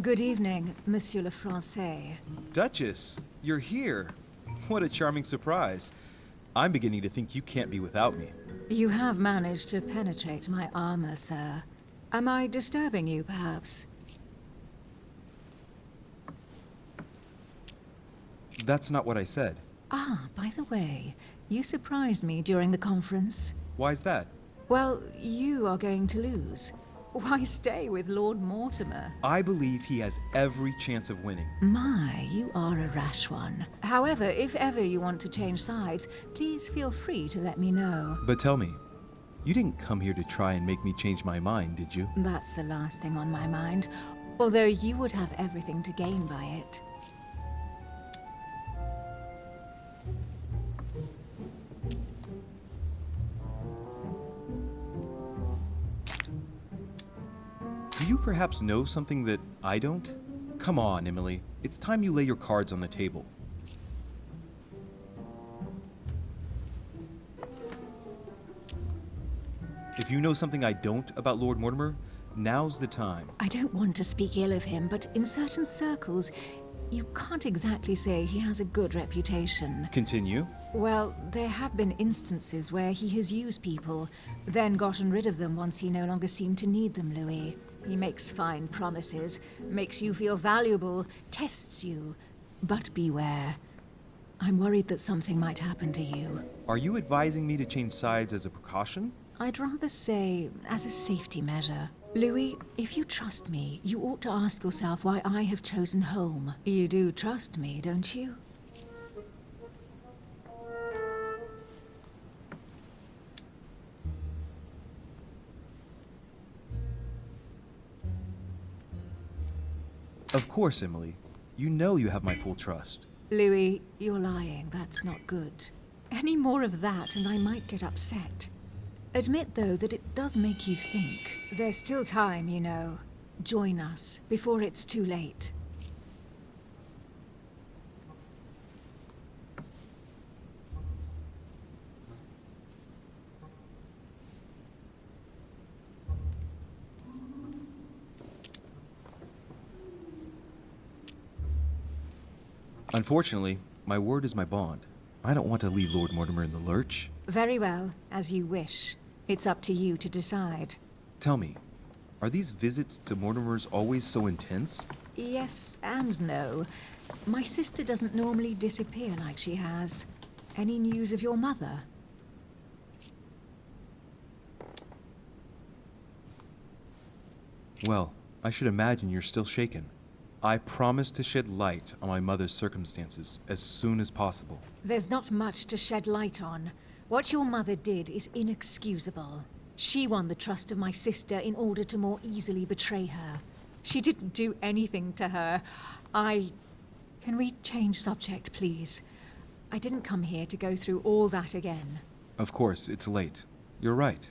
Good evening, Monsieur le Français. Duchess, you're here. What a charming surprise. I'm beginning to think you can't be without me. You have managed to penetrate my armor, sir. Am I disturbing you, perhaps? That's not what I said. Ah, by the way, you surprised me during the conference. Why's that? Well, you are going to lose. Why stay with Lord Mortimer? I believe he has every chance of winning. My, you are a rash one. However, if ever you want to change sides, please feel free to let me know. But tell me, you didn't come here to try and make me change my mind, did you? That's the last thing on my mind, although you would have everything to gain by it. Do you perhaps know something that I don't? Come on, Emily. It's time you lay your cards on the table. If you know something I don't about Lord Mortimer, now's the time. I don't want to speak ill of him, but in certain circles, you can't exactly say he has a good reputation. Continue. Well, there have been instances where he has used people, then gotten rid of them once he no longer seemed to need them, Louis. He makes fine promises, makes you feel valuable, tests you. But beware. I'm worried that something might happen to you. Are you advising me to change sides as a precaution? I'd rather say as a safety measure. Louis, if you trust me, you ought to ask yourself why I have chosen home. You do trust me, don't you? Of course, Emily. You know you have my full trust. Louis, you're lying. That's not good. Any more of that and I might get upset. Admit, though, that it does make you think. There's still time, you know. Join us before it's too late. Unfortunately, my word is my bond. I don't want to leave Lord Mortimer in the lurch. Very well, as you wish. It's up to you to decide. Tell me, are these visits to Mortimer's always so intense? Yes and no. My sister doesn't normally disappear like she has. Any news of your mother? Well, I should imagine you're still shaken. I promise to shed light on my mother's circumstances as soon as possible. There's not much to shed light on. What your mother did is inexcusable. She won the trust of my sister in order to more easily betray her. She didn't do anything to her. Can we change subject, please? I didn't come here to go through all that again. Of course, it's late. You're right.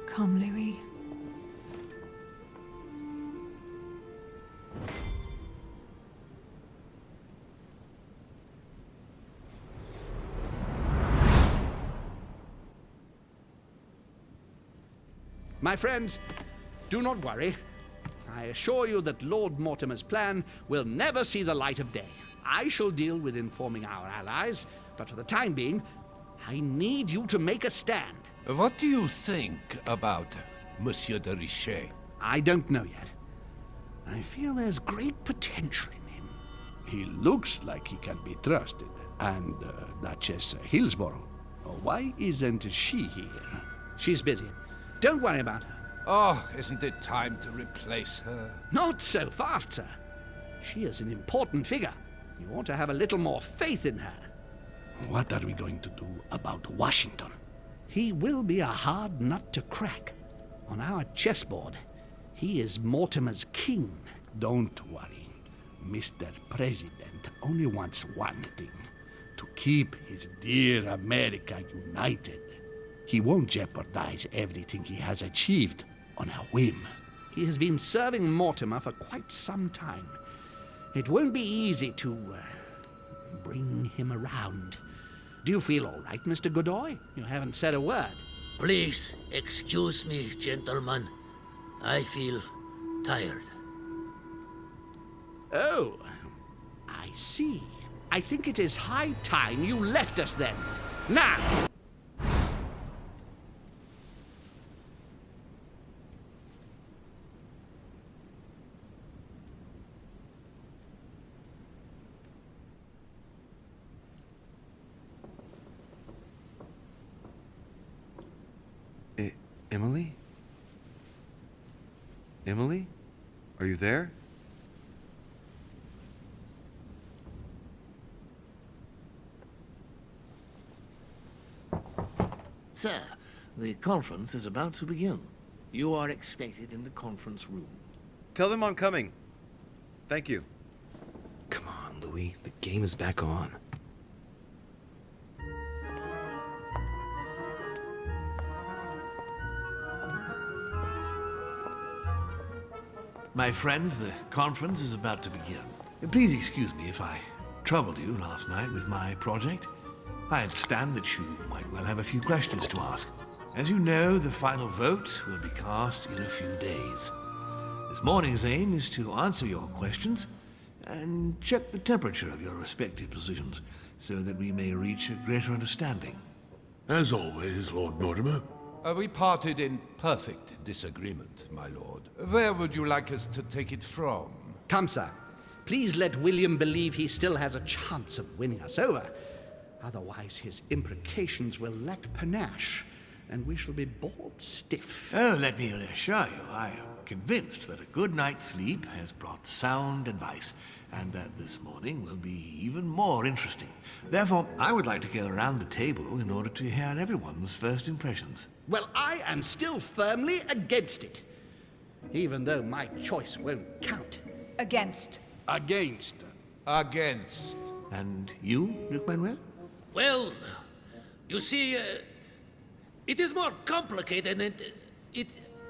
Come, Louis. My friends, do not worry. I assure you that Lord Mortimer's plan will never see the light of day. I shall deal with informing our allies, but for the time being, I need you to make a stand. What do you think about Monsieur de Richet? I don't know yet. I feel there's great potential in him. He looks like he can be trusted. And Duchess Hillsborough, why isn't she here? She's busy. Don't worry about her. Oh, isn't it time to replace her? Not so fast, sir. She is an important figure. You ought to have a little more faith in her. What are we going to do about Washington? He will be a hard nut to crack. On our chessboard, he is Mortimer's king. Don't worry. Mr. President only wants one thing: to keep his dear America united. He won't jeopardize everything he has achieved on a whim. He has been serving Mortimer for quite some time. It won't be easy to bring him around. Do you feel all right, Mr. Godoy? You haven't said a word. Please excuse me, gentlemen. I feel tired. Oh, I see. I think it is high time you left us then. Now! Emily? Emily? Are you there? Sir, the conference is about to begin. You are expected in the conference room. Tell them I'm coming. Thank you. Come on, Louis. The game is back on. My friends, the conference is about to begin. Please excuse me if I troubled you last night with my project. I understand that you might well have a few questions to ask. As you know, the final vote will be cast in a few days. This morning's aim is to answer your questions and check the temperature of your respective positions so that we may reach a greater understanding. As always, Lord Mortimer. We parted in perfect disagreement, my lord. Where would you like us to take it from? Come, sir. Please let William believe he still has a chance of winning us over. Otherwise, his imprecations will lack panache, and we shall be bored stiff. Oh, let me assure you, I am convinced that a good night's sleep has brought sound advice, and that this morning will be even more interesting. Therefore, I would like to go around the table in order to hear everyone's first impressions. Well, I am still firmly against it, even though my choice won't count. Against. Against. Against. And you, Duke Manuel? Well, you see, it is more complicated and it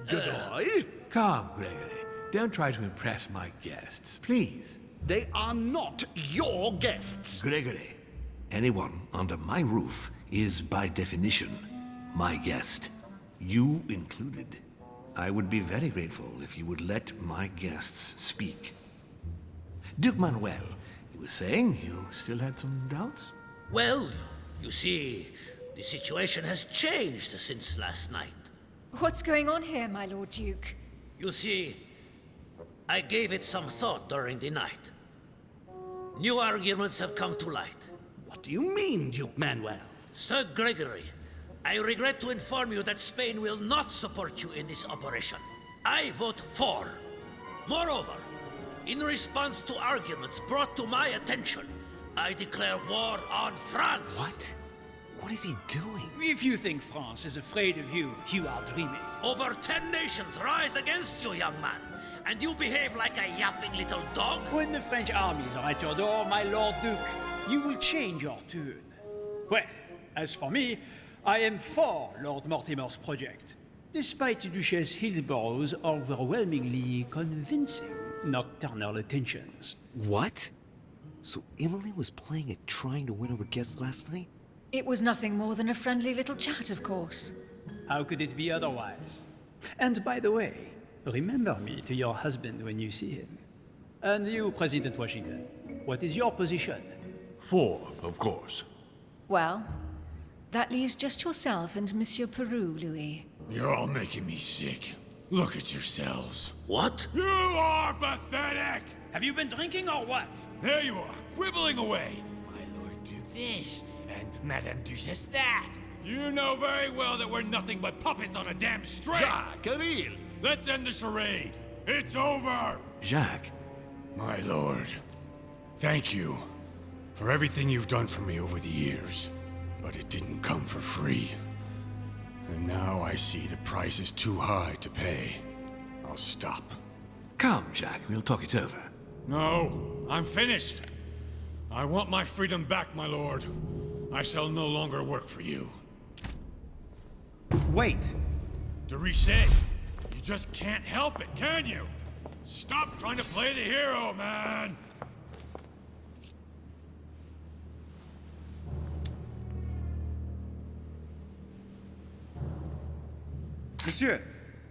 Godoy? Calm, Gregory. Don't try to impress my guests, please. They are not your guests. Gregory, anyone under my roof is by definition my guest. You included. I would be very grateful if you would let my guests speak. Duke Manuel, you were saying you still had some doubts? Well, you see, the situation has changed since last night. What's going on here, my Lord Duke? You see, I gave it some thought during the night. New arguments have come to light. What do you mean, Duke Manuel? Sir Gregory, I regret to inform you that Spain will not support you in this operation. I vote for. Moreover, in response to arguments brought to my attention, I declare war on France. What? What is he doing? If you think France is afraid of you, you are dreaming. Over 10 nations rise against you, young man, and you behave like a yapping little dog? When the French armies are at your door, my Lord Duke, you will change your tune. Well, as for me, I am for Lord Mortimer's project, despite Duchess Hillsborough's overwhelmingly convincing nocturnal attentions. What? So Emily was playing at trying to win over guests last night? It was nothing more than a friendly little chat, of course. How could it be otherwise? And by the way, remember me to your husband when you see him. And you, President Washington, what is your position? For, of course. Well, that leaves just yourself and Monsieur Perú, Louis. You're all making me sick. Look at yourselves. What? You are pathetic! Have you been drinking or what? There you are, quibbling away. My Lord Duke this, and Madame Duchess that. You know very well that we're nothing but puppets on a damn string. Jacques, Camille. Let's end the charade. It's over. Jacques. My lord, thank you for everything you've done for me over the years. But it didn't come for free. And now I see the price is too high to pay. I'll stop. Come, Jacques, we'll talk it over. No, I'm finished. I want my freedom back, my lord. I shall no longer work for you. Wait! De Richet, you just can't help it, can you? Stop trying to play the hero, man! Monsieur,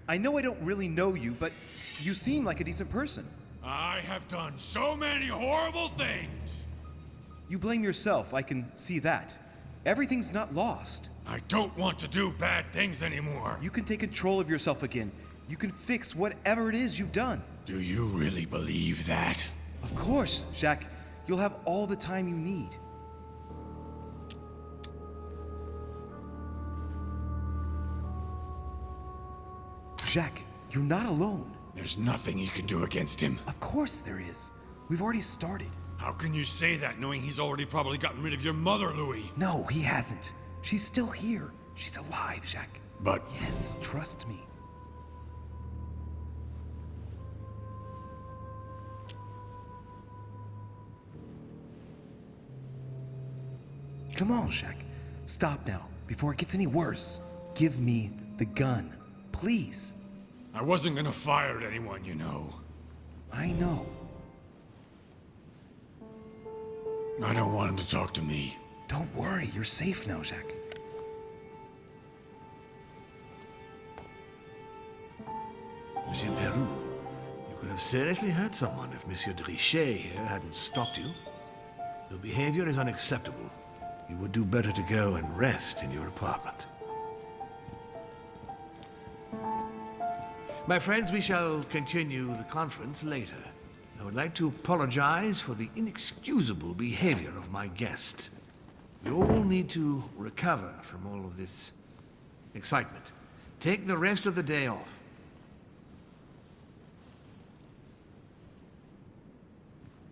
I know I don't really know you, but you seem like a decent person. I have done so many horrible things. You blame yourself, I can see that. Everything's not lost. I don't want to do bad things anymore. You can take control of yourself again. You can fix whatever it is you've done. Do you really believe that? Of course, Jacques. You'll have all the time you need. Jacques, you're not alone. There's nothing you can do against him. Of course there is. We've already started. How can you say that knowing he's already probably gotten rid of your mother, Louis? No, he hasn't. She's still here. She's alive, Jacques. But... Yes, trust me. Come on, Jacques. Stop now, before it gets any worse. Give me the gun, please. I wasn't gonna fire at anyone, you know. I know. I don't want him to talk to me. Don't worry, you're safe now, Jacques. Monsieur Perú, you could have seriously hurt someone if Monsieur de Richet here hadn't stopped you. Your behavior is unacceptable. You would do better to go and rest in your apartment. My friends, we shall continue the conference later. I would like to apologize for the inexcusable behavior of my guest. We all need to recover from all of this excitement. Take the rest of the day off.